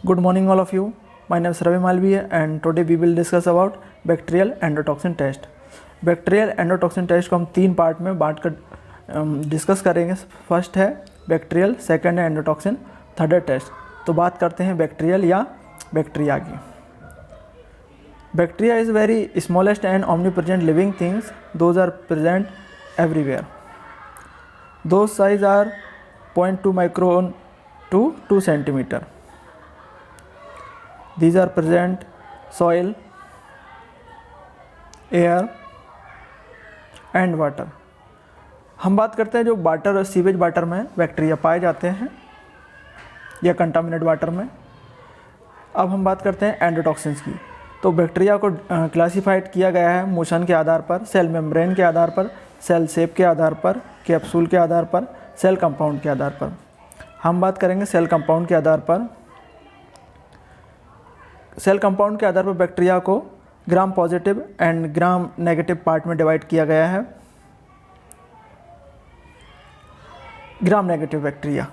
Good morning all of you. My name is Ravi Malviya and today we will discuss about bacterial endotoxin test. Bacterial endotoxin test को हम 3 part में बांट कर discuss करेंगे। First है bacterial, second है endotoxin, third है test. तो बात करते हैं बैक्टीरियल या बैक्टीरिया की। Bacteria is very smallest and omnipresent living things. Those are present everywhere. Those size are 0.2 micron to 2 centimeter. These are present soil, air and water. हम बात करते हैं जो वाटर, सीवेज वाटर में बैक्टीरिया पाए जाते हैं या कंटामिनेट वाटर में। अब हम बात करते हैं एंडोटॉक्सिन्स की। तो बैक्टीरिया को क्लासिफाइड किया गया है मोशन के आधार पर, सेल मेम्ब्रेन के आधार पर, सेल शेप के आधार पर, कैप्सूल के आधार पर, सेल कंपाउंड के आधार पर। हम बात करेंगे सेल कंपाउंड के आधार पर। सेल कंपाउंड के आधार पर बैक्टीरिया को gram positive and gram negative part में डिवाइड किया गया है। ग्राम नेगेटिव बैक्टीरिया,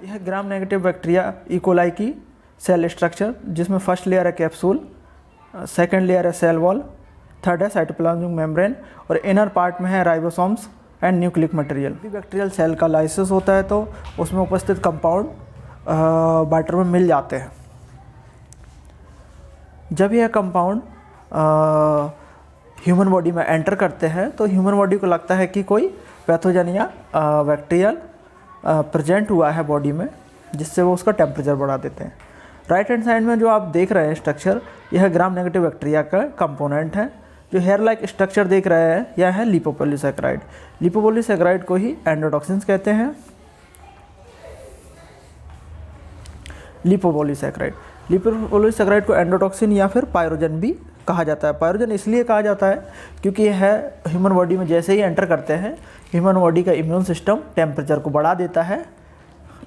यह gram negative bacteria E coli की सेल स्ट्रक्चर, जिसमें फर्स्ट लेयर है कैप्सूल, सेकंड लेयर है सेल वॉल, थर्ड है साइटोप्लाज्मिक मेम्ब्रेन और इनर पार्ट में है ribosomes and nucleic material. Bacterial cell का लाइसिस होता है तो उसमें उपस्थित कंपाउंड वाटर में मिल जाते हैं। जब यह कंपाउंड ह्यूमन बॉडी में एंटर करते हैं तो ह्यूमन बॉडी को लगता है कि कोई पैथोजन या बैक्टीरियल प्रेजेंट हुआ है बॉडी में, जिससे वो उसका टेम्परेचर बढ़ा देते हैं। राइट हैंड साइड में जो आप देख रहे हैं स्ट्रक्चर, यह ग्राम नेगेटिव बैक्टीरिया का कंपोनेंट है। जो हेयर लाइक स्ट्रक्चर देख रहे हैं यह है लिपोपोलीसैकेराइड। लिपोपोलीसैकेराइड को ही एंडोटॉक्सिन्स कहते हैं। लिपोपोलीसैकेराइड को एंडोटॉक्सिन या फिर पायरोजन भी कहा जाता है। पायरोजन इसलिए कहा जाता है क्योंकि यह ह्यूमन बॉडी में जैसे ही एंटर करते हैं ह्यूमन बॉडी का इम्यून सिस्टम टेम्परेचर को बढ़ा देता है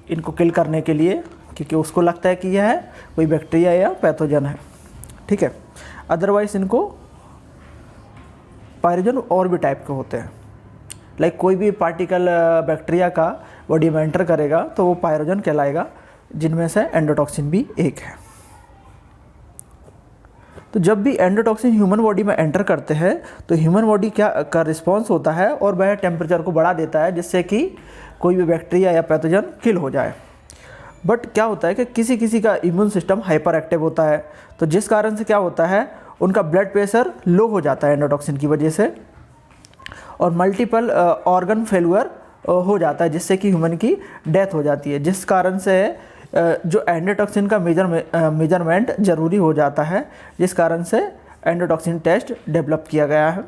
इनको किल करने के लिए, क्योंकि उसको लगता है कि यह कोई बैक्टीरिया या पैथोजन है। ठीक है, अदरवाइज इनको पायरोजन और भी टाइप के होते हैं। लाइक कोई भी पार्टिकल बैक्टीरिया का बॉडी में एंटर करेगा तो वो पायरोजन कहलाएगा, जिनमें से एंडोटॉक्सिन भी एक है। तो जब भी एंडोटॉक्सिन ह्यूमन बॉडी में एंटर करते हैं तो ह्यूमन बॉडी क्या का रिस्पॉन्स होता है और वह टेम्परेचर को बढ़ा देता है, जिससे कि कोई भी बैक्टीरिया या पैथोजन किल हो जाए। बट क्या होता है कि किसी किसी का इम्यून सिस्टम हाइपर एक्टिव होता है, तो जिस कारण से क्या होता है उनका ब्लड प्रेशर लो हो जाता है एंडोटॉक्सिन की वजह से, और मल्टीपल ऑर्गन फेलुअर हो जाता है, जिससे कि ह्यूमन की डेथ हो जाती है। जिस कारण से जो एंडोटॉक्सिन का मेजरमेंट ज़रूरी हो जाता है, जिस कारण से एंडोटॉक्सिन टेस्ट डेवलप किया गया है।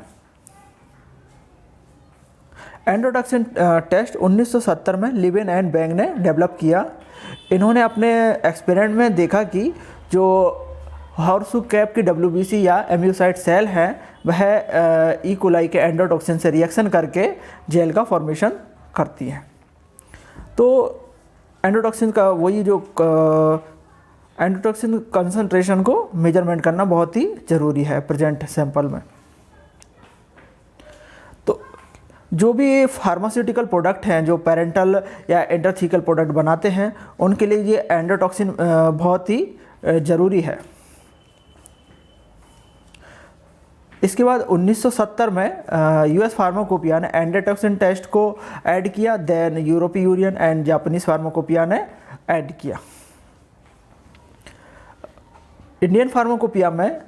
एंडोटॉक्सिन टेस्ट 1970 में लिवेन एंड बैंग ने डेवलप किया। इन्होंने अपने एक्सपेरिमेंट में देखा कि जो हॉर्सू कैप की WBC या एम्यूसाइट सेल है वह ई कोलाई के एंडोटॉक्सिन से रिएक्शन करके जेल का फॉर्मेशन करती हैं। तो एंडोटॉक्सिन का वही जो एंडोटॉक्सिन कंसंट्रेशन को मेजरमेंट करना बहुत ही ज़रूरी है प्रेजेंट सैंपल में। तो जो भी फार्मास्यूटिकल प्रोडक्ट हैं जो पेरेंटल या इंटरथीकल प्रोडक्ट बनाते हैं उनके लिए ये एंडोटॉक्सिन बहुत ही ज़रूरी है। इसके बाद 1970 में US फार्माकोपिया ने एंडोटॉक्सिन टेस्ट को ऐड किया, देन यूरोपीय यूनियन एंड जापानीज फार्माकोपिया ने ऐड किया। इंडियन फार्माकोपिया में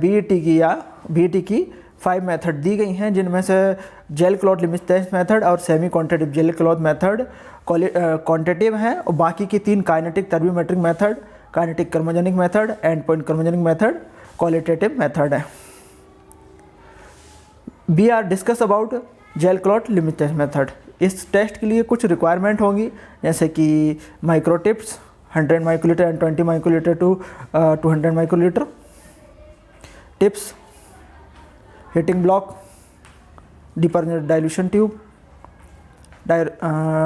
BET की 5 मेथड दी गई हैं, जिनमें से जेल क्लॉथ लिमिटेंस मेथड और semi quantitative gel clot method quantitative हैं, और बाकी की 3 kinetic thermometric method, kinetic chromogenic method, end point chromogenic method, qualitative method है। We are discuss about gel clot limits method. इस टेस्ट के लिए कुछ रिक्वायरमेंट होंगी, जैसे कि microtips 100 microlitre and 20 microlitre to 200 microlitre, tips, heating block, dipper dilution tube,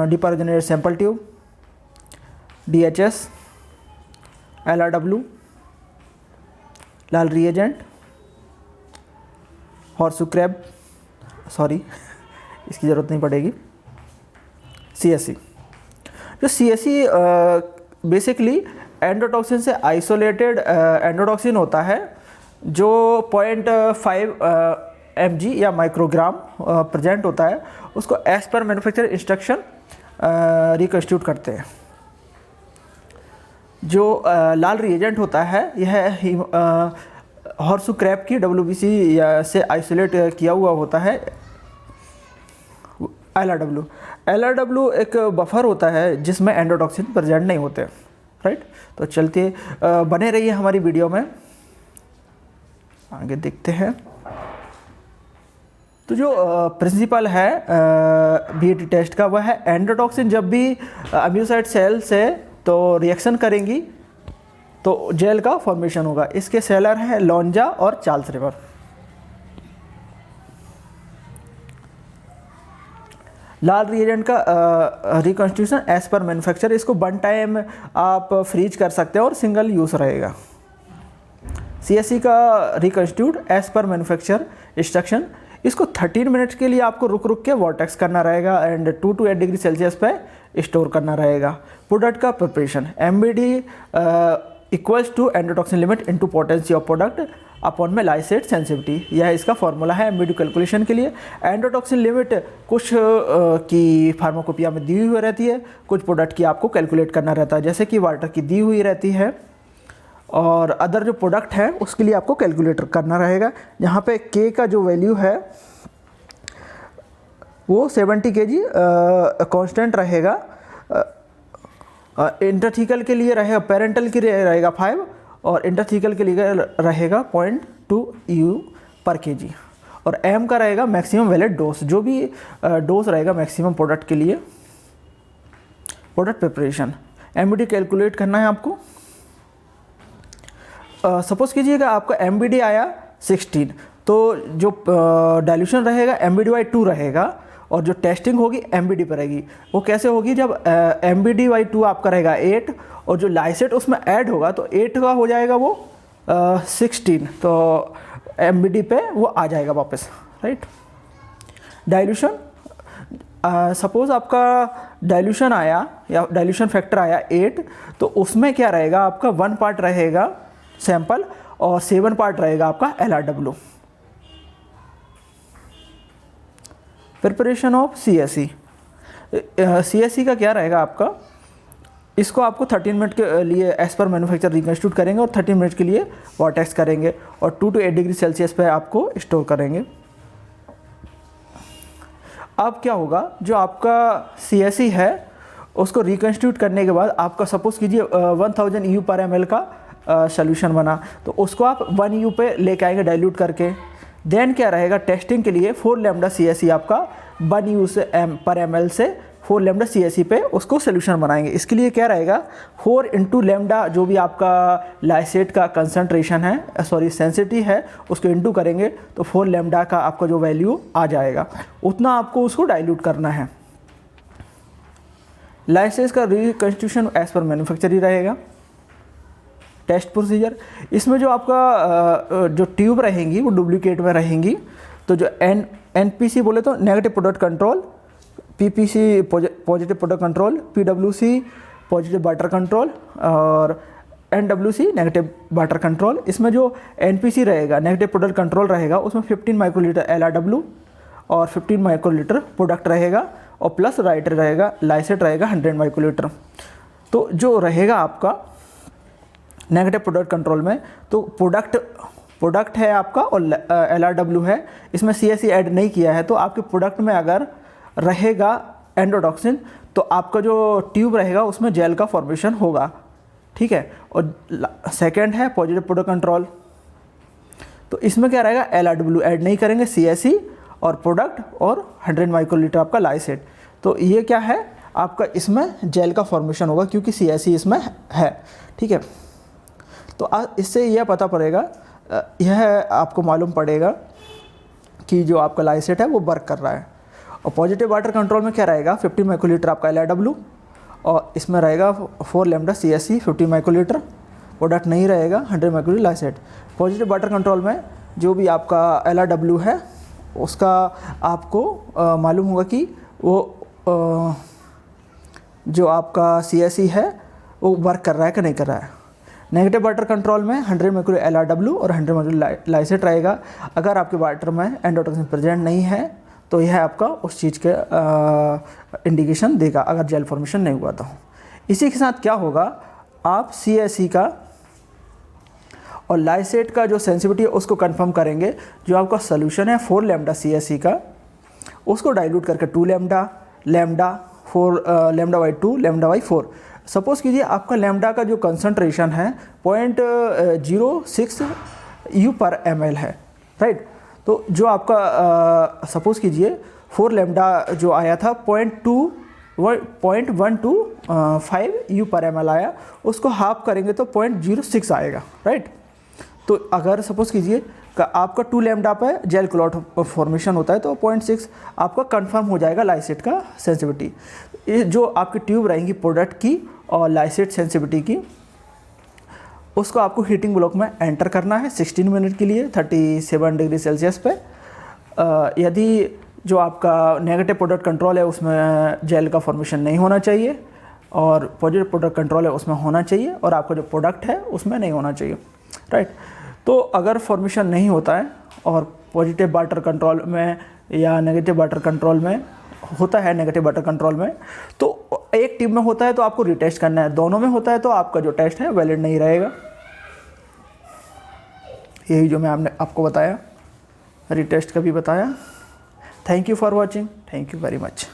dipper sample tube, DHS, LRW, Lal reagent, horseshoe crab, sorry इसकी ज़रूरत नहीं पड़ेगी, CSC। जो CSC बेसिकली एंडोटॉक्सिन से आइसोलेटेड एंडोटॉक्सिन होता है जो 0.5 mg या माइक्रोग्राम प्रेजेंट होता है, उसको एज पर मैन्युफैक्चर इंस्ट्रक्शन रिकंस्टिट्यूट करते हैं। जो लाल रिएजेंट होता है यह हॉर्सू क्रैब की WBC से आइसोलेट किया हुआ होता है। LRW एक बफर होता है जिसमें एंडोटॉक्सिन प्रेजेंट नहीं होते, राइट। तो चलते बने रहिए हमारी वीडियो में, आगे देखते हैं। तो जो प्रिंसिपल है BAT टेस्ट का वह है एंडोटॉक्सिन जब भी अम्यूसाइड सेल से तो रिएक्शन करेंगी तो जेल का फॉर्मेशन होगा। इसके सेलर हैं लोंजा और चार्ल्स रिवर। लाल रिएजेंट का रिकॉन्स्टिट्यूशन एज पर मैन्युफैक्चर, इसको 1 टाइम आप फ्रीज कर सकते हैं और सिंगल यूज़ रहेगा। CSE का reconstitute as per manufacture instruction, इसको 13 मिनट्स के लिए आपको रुक रुक के वॉर्टेक्स करना रहेगा एंड 2 to 8 डिग्री सेल्सियस पे स्टोर करना रहेगा। प्रोडक्ट का preparation MBD equals to endotoxin limit into potency of product upon में लाइसेट सेंसिटिविटी, यह इसका फॉर्मूला है MBD कैलकुलेशन के लिए। एंडोटॉक्सिन लिमिट कुछ की फार्माकोपिया में दी हुई रहती है, कुछ प्रोडक्ट की आपको कैलकुलेट करना रहता है, जैसे कि वाटर की दी हुई रहती है और अदर जो प्रोडक्ट है उसके लिए आपको कैलकुलेटर करना रहेगा। यहाँ पे K का जो वैल्यू है वो 70 kg कांस्टेंट रहेगा। इंटरथीकल के लिए रहेगा, पेरेंटल के लिए रहेगा 5 और इंटरथीकल के लिए रहेगा 0.2 EU पर kg। और M का रहेगा मैक्सिमम वैलिड डोज, जो भी डोज रहेगा मैक्सिमम प्रोडक्ट के लिए। प्रोडक्ट प्रिपरेशन MBD कैलकुलेट करना है आपको। सपोज़ कीजिएगा आपका MBD आया 16, तो जो डाइल्यूशन रहेगा MBD/2 रहेगा और जो टेस्टिंग होगी MBD पर रहेगी। वो कैसे होगी, जब MBD/2 आपका रहेगा 8 और जो लाइसेट उसमें ऐड होगा तो 8 का हो जाएगा वो 16, तो MBD पे वो आ जाएगा वापस, राइट। डाइल्यूशन, सपोज़ आपका डाइल्यूशन आया या डाइल्यूशन फैक्टर आया 8, तो उसमें क्या रहेगा आपका 1 पार्ट रहेगा सैंपल और 7 पार्ट रहेगा आपका LRW। Preparation of CSE, CSE का क्या रहेगा आपका, इसको आपको 13 मिनट के लिए एज पर मैन्युफैक्चर रिकंस्टिट्यूट करेंगे और 13 मिनट के लिए वॉर्टेक्स करेंगे और 2 to 8 डिग्री सेल्सियस पे आपको स्टोर करेंगे। अब क्या होगा, जो आपका CSE है उसको रिकंस्टिट्यूट करने के बाद आपका सपोज़ कीजिए 1000 EU पर ml का सोल्यूशन बना, तो उसको आप 1 EU पे लेके आएंगे डाइल्यूट करके। देन क्या रहेगा, टेस्टिंग के लिए 4 लैम्डा CSE आपका 1 EU से पर ml से 4 लैम्डा CSE पे उसको सोल्यूशन बनाएंगे। इसके लिए क्या रहेगा, 4 इंटू लैम्डा जो भी आपका लाइसेट का कंसनट्रेशन है, सॉरी सेंसिटिविटी है, उसको इंटू करेंगे तो 4 लैम्डा का आपका जो वैल्यू आ जाएगा, उतना आपको उसको डाइल्यूट करना है। लाइसेस का रिकंस्टिट्यूशन एज पर मैन्युफैक्चर ही रहेगा। टेस्ट प्रोसीजर, इसमें जो आपका जो ट्यूब रहेंगी वो डुप्लीकेट में रहेंगी, तो जो NPC बोले तो negative product control, PPC positive product control, PWC positive water control और NWC नेगेटिव वाटर कंट्रोल। इसमें जो NPC रहेगा नेगेटिव प्रोडक्ट कंट्रोल रहेगा, उसमें 15 माइक्रोलीटर LRW और 15 माइक्रोलीटर प्रोडक्ट रहेगा और प्लस राइटर रहेगा, लाइसेट रहेगा 100 माइक्रोलीटर। तो जो रहेगा आपका नेगेटिव प्रोडक्ट कंट्रोल में, तो प्रोडक्ट है आपका और LRW है, इसमें CSE ऐड नहीं किया है, तो आपके प्रोडक्ट में अगर रहेगा एंडोटॉक्सिन तो आपका जो ट्यूब रहेगा उसमें जेल का फॉर्मेशन होगा, ठीक है। और सेकंड है पॉजिटिव प्रोडक्ट कंट्रोल, तो इसमें क्या रहेगा, LRW ऐड नहीं करेंगे, CSE और प्रोडक्ट और 100 माइक्रोलीटर आपका लाइसेट। तो ये क्या है आपका, इसमें जेल का फॉर्मेशन होगा क्योंकि CSE इसमें है, ठीक है। तो इससे यह पता पड़ेगा, यह आपको मालूम पड़ेगा कि जो आपका लाइसेट है वो वर्क कर रहा है। और पॉजिटिव वाटर कंट्रोल में क्या रहेगा, 50 माइक्रोलीटर आपका LRW और इसमें रहेगा 4 लैम्डा CSE 50 माइक्रोलीटर, प्रोडक्ट नहीं रहेगा 100 microlitre lysate. Positive water control में जो भी आपका LRW है उसका आपको मालूम होगा कि वो जो आपका CSE है वो वर्क कर रहा है कि नहीं कर रहा है। नेगेटिव वाटर कंट्रोल में 100 मर्क्यूरी LRW और 100 मर्क्यूरी लाइसेट रहेगा। अगर आपके वाटर में एंडोटॉक्सिन प्रेजेंट नहीं है तो यह आपका उस चीज़ के इंडिकेशन देगा, अगर जेल फॉर्मेशन नहीं हुआ तो। इसी के साथ क्या होगा, आप CSE का और लाइसेट का जो सेंसिटिविटी है उसको कंफर्म करेंगे। जो आपका सोल्यूशन है 4 लैम्डा CSE का, उसको डाइल्यूट करके 2 लैम्डा, लैम्डा 4 λ/2 λ/4। सपोज़ कीजिए आपका लैम्डा का जो कंसंट्रेशन है 0.06 U/ml है, राइट। तो जो आपका सपोज़ कीजिए 4 लैम्डा जो आया था 0.125 U/ml आया, उसको हाफ करेंगे तो 0.06 आएगा, राइट। तो अगर सपोज़ कीजिए आपका 2 लैम्डा पे जेल क्लॉट फॉर्मेशन होता है तो 0.6 आपका कंफर्म हो जाएगा लाइसेट का सेंसिटिविटी। ये जो आपकी ट्यूब रहेंगी प्रोडक्ट की और लाइसेट सेंसिटिविटी की, उसको आपको हीटिंग ब्लॉक में एंटर करना है 16 मिनट के लिए 37 डिग्री सेल्सियस पे। यदि जो आपका नेगेटिव प्रोडक्ट कंट्रोल है उसमें जेल का फॉर्मेशन नहीं होना चाहिए और पॉजिटिव प्रोडक्ट कंट्रोल है उसमें होना चाहिए, और आपका जो प्रोडक्ट है उसमें नहीं होना चाहिए, राइट। तो अगर फॉर्मेशन नहीं होता है और पॉजिटिव वाटर कंट्रोल में या नेगेटिव वाटर कंट्रोल में होता है, नेगेटिव वाटर कंट्रोल में तो एक टीम में होता है तो आपको रीटेस्ट करना है, दोनों में होता है तो आपका जो टेस्ट है वैलिड नहीं रहेगा। यही जो मैं आपको बताया, रीटेस्ट का भी बताया। Thank you for watching, thank you very much.